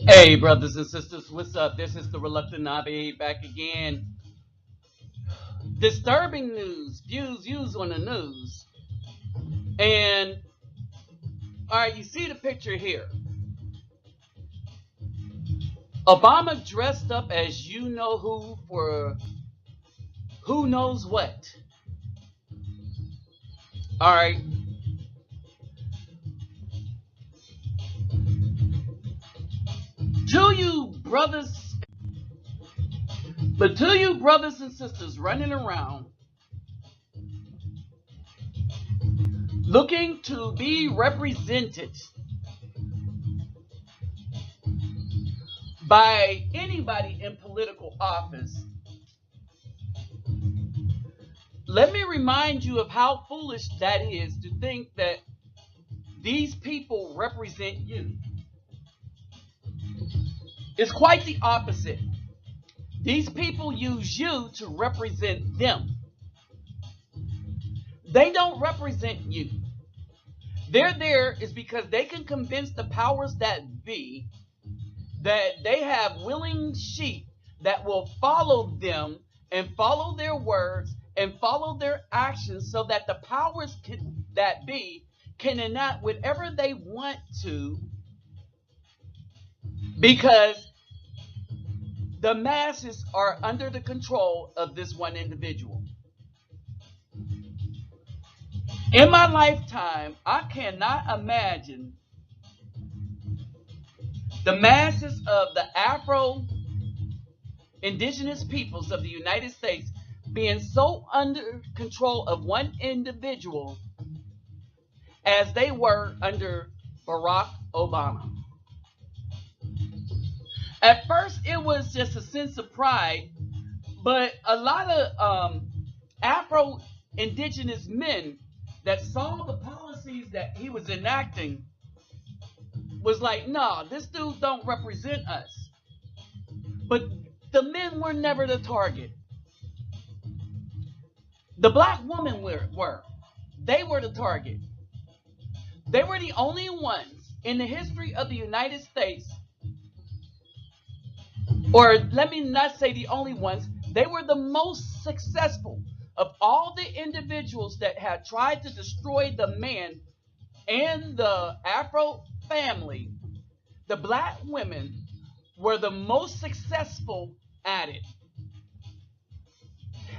Hey, brothers and sisters, what's up? This is the Reluctant Nabi back again. Disturbing news, views on the news. And, all right, you see the picture here. Obama dressed up as you know who for who knows what. All right, to you brothers, but to you brothers and sisters running around looking to be represented by anybody in political office, let me remind you of how foolish that is to think that these people represent you. It's quite the opposite. These people use you to represent them. They don't represent you. They're there is because they can convince the powers that be that they have willing sheep that will follow them and follow their words and follow their actions so that the powers that be can enact whatever they want to because the masses are under the control of this one individual. In my lifetime, I cannot imagine the masses of the Afro indigenous peoples of the United States being so under control of one individual as they were under Barack Obama. At first, it was just a sense of pride, but a lot of Afro indigenous men that saw the policies that he was enacting was like, nah, this dude don't represent us. But the men were never the target. The black women were. They were the target. They were the only ones in the history of the United States, or let me not say the only ones, they were the most successful of all the individuals that had tried to destroy the man and the Afro family. The black women were the most successful at it.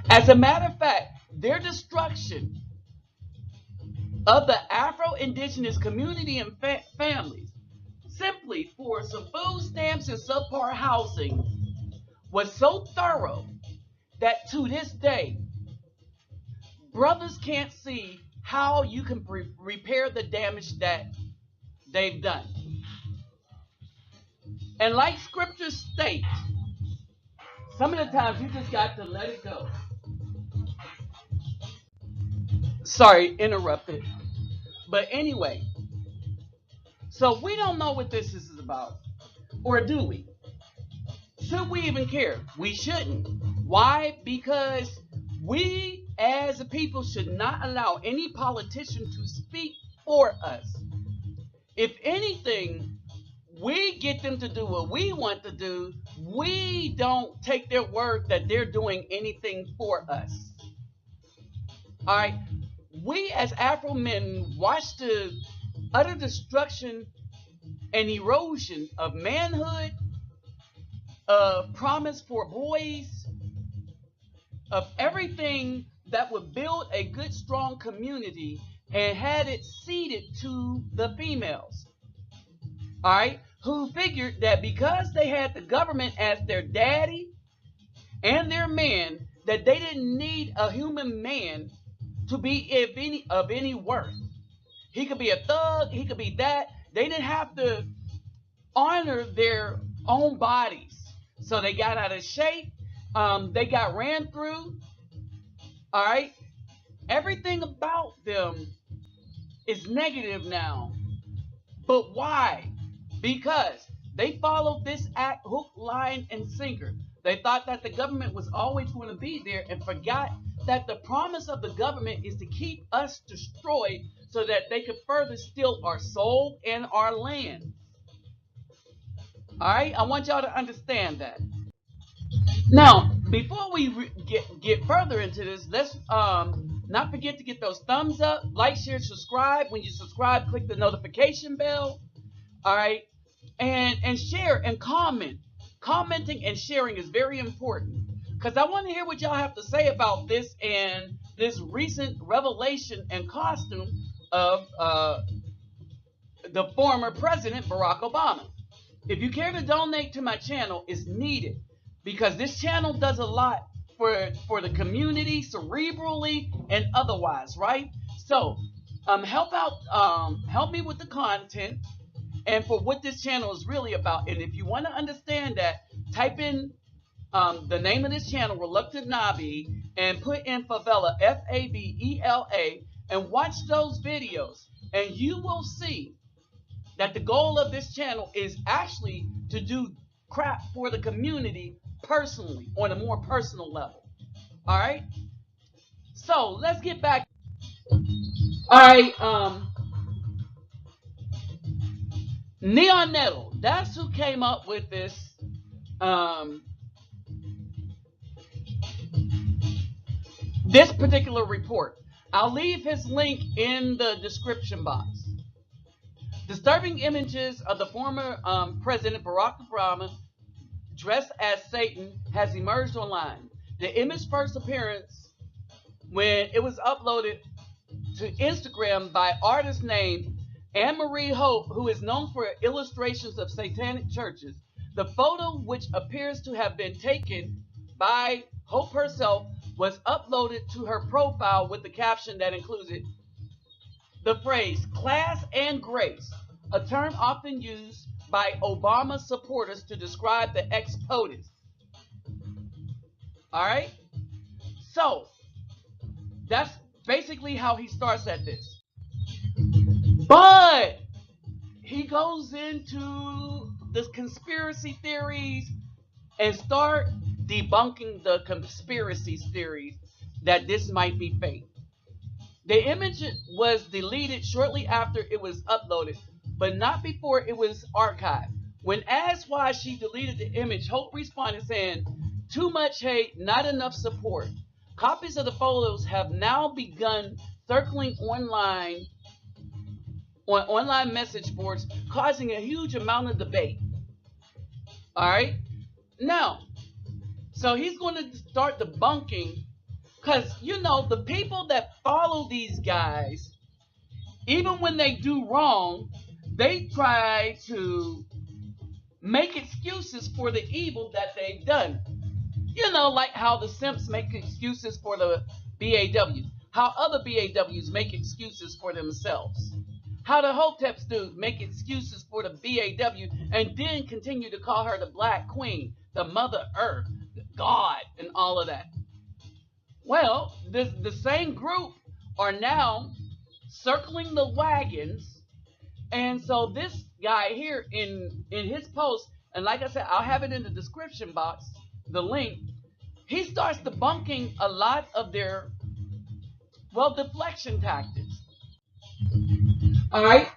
As a matter of fact, their destruction of the Afro indigenous community and families simply for some food stamps and subpar housing was so thorough that to this day, brothers can't see how you can repair the damage that they've done. And like scripture states, some of the times you just got to let it go. Sorry, interrupted. But anyway, so we don't know what this is about. Or do we? Should we even care? We shouldn't. Why? Because we as a people should not allow any politician to speak for us. If anything, we get them to do what we want to do. We don't take their word that they're doing anything for us. All right. We as Afro men watch the utter destruction and erosion of manhood, of promise for boys, of everything that would build a good, strong community and had it ceded to the females. All right. Who figured that because they had the government as their daddy and their man, that they didn't need a human man to be of any worth. He could be a thug, he could be that. They didn't have to honor their own bodies. So they got out of shape. They got ran through. All right. Everything about them is negative now. But why? Because they followed this act hook, line, and sinker. They thought that the government was always going to be there and forgot that the promise of the government is to keep us destroyed so that they could further steal our soul and our land. All right, I want y'all to understand that. Now, before we get further into this, let's not forget to get those thumbs up, like, share, subscribe. When you subscribe, click the notification bell. All right, and share and comment. Commenting and sharing is very important because I want to hear what y'all have to say about this and this recent revelation and costume of the former president Barack Obama. If you care to donate to my channel, it's needed because this channel does a lot for the community, cerebrally and otherwise, right? So, help out, help me with the content and for what this channel is really about. And if you want to understand that, type in the name of this channel, Reluctant Nabi, and put in Favela, Fabela, and watch those videos, and you will see that the goal of this channel is actually to do crap for the community personally, on a more personal level. All right. So let's get back. All right. Neon Nettle. That's who came up with this. This particular report. I'll leave his link in the description box. Disturbing images of the former President Barack Obama dressed as Satan has emerged online. The image first appearance when it was uploaded to Instagram by artist named Anne-Marie Hope, who is known for illustrations of satanic churches. The photo, which appears to have been taken by Hope herself, was uploaded to her profile with the caption that included the phrase class and grace, a term often used by Obama supporters to describe the ex-POTUS. All right? So, that's basically how he starts at this. But he goes into the conspiracy theories and start debunking the conspiracy theories that this might be fake. The image was deleted shortly after it was uploaded, but not before it was archived. When asked why she deleted the image, Hope responded saying, "Too much hate, not enough support." Copies of the photos have now begun circling online on online message boards, causing a huge amount of debate. All right? Now, so he's going to start debunking because, you know, the people that follow these guys, even when they do wrong, they try to make excuses for the evil that they've done. You know, like how the simps make excuses for the BAWs, how other BAWs make excuses for themselves, how the Hoteps do make excuses for the BAW and then continue to call her the Black Queen, the Mother Earth, God, and all of that. Well, the same group are now circling the wagons. And so this guy here in his post, and like I said, I'll have it in the description box, the link, he starts debunking a lot of their, well, deflection tactics. All right.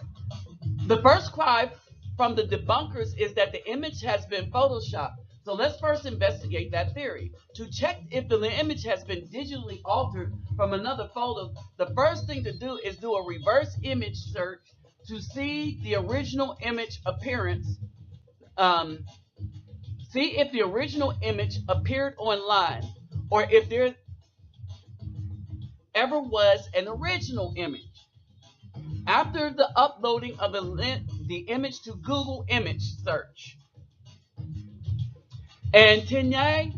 The first cry from the debunkers is that the image has been photoshopped. So let's first investigate that theory. To check if the image has been digitally altered from another photo, the first thing to do is do a reverse image search to see the original image appearance. See if the original image appeared online or if there ever was an original image. After the uploading of the image to Google image search. And Tiny,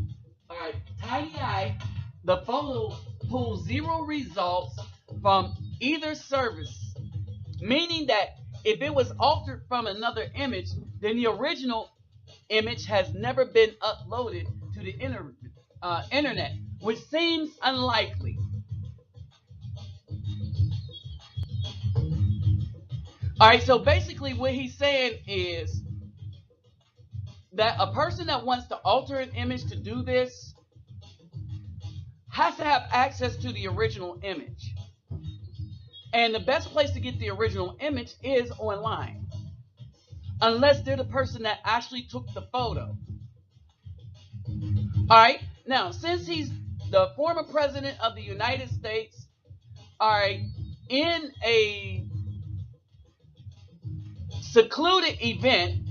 the photo pulls 0 results from either service, meaning that if it was altered from another image, then the original image has never been uploaded to the internet, which seems unlikely. All right, so basically what he's saying is that a person that wants to alter an image to do this has to have access to the original image. And the best place to get the original image is online. unless they're the person that actually took the photo. All right. Now, since he's the former president of the United States, all right, in a secluded event,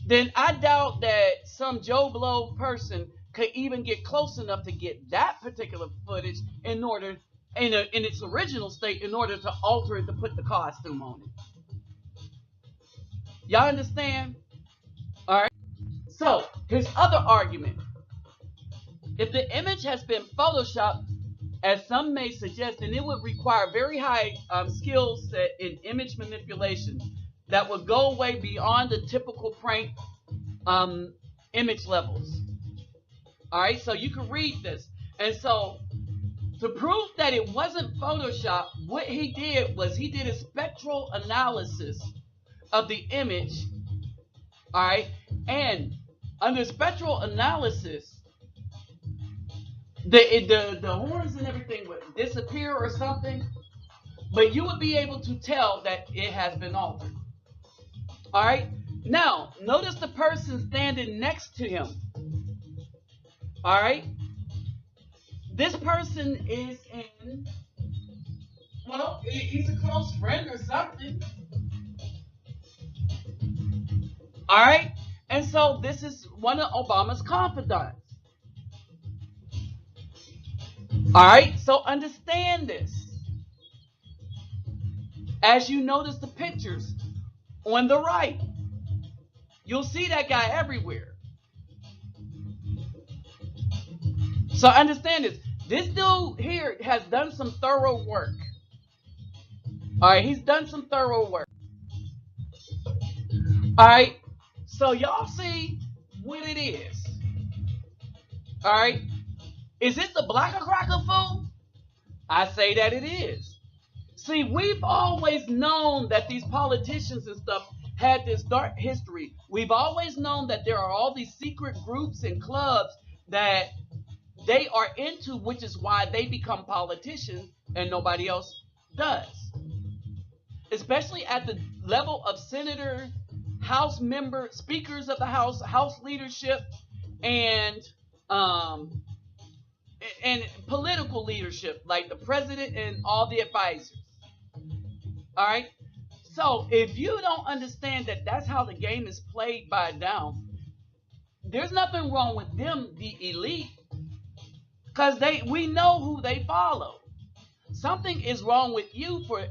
then I doubt that some Joe Blow person could even get close enough to get that particular footage in order, in its original state, in order to alter it to put the costume on it. Y'all understand? All right. So his other argument: if the image has been photoshopped, as some may suggest, then it would require very high skill set in image manipulation that would go way beyond the typical prank image levels. All right, so you can read this. And so to prove that it wasn't Photoshop, what he did was he did a spectral analysis of the image. All right, and under spectral analysis, the horns and everything would disappear or something, but you would be able to tell that it has been altered. All right. Now, notice the person standing next to him. All right. This person is in, well, he's a close friend or something. All right. And so this is one of Obama's confidants. All right. So understand this. As you notice the pictures on the right, you'll see that guy everywhere. So understand this. This dude here has done some thorough work. All right, he's done some thorough work. All right, so y'all see what it is. All right, is it the blacker cracker fool? I say that it is. See, we've always known that these politicians and stuff had this dark history. We've always known that there are all these secret groups and clubs that they are into, which is why they become politicians and nobody else does. Especially at the level of senator, House member, speakers of the House, House leadership, and political leadership, like the president and all the advisors. All right. So if you don't understand that that's how the game is played by down, there's nothing wrong with them, the elite, because we know who they follow. Something is wrong with you for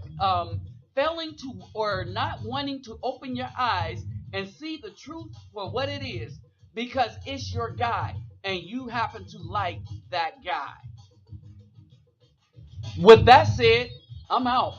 failing to or not wanting to open your eyes and see the truth for what it is, because it's your guy and you happen to like that guy. With that said, I'm out.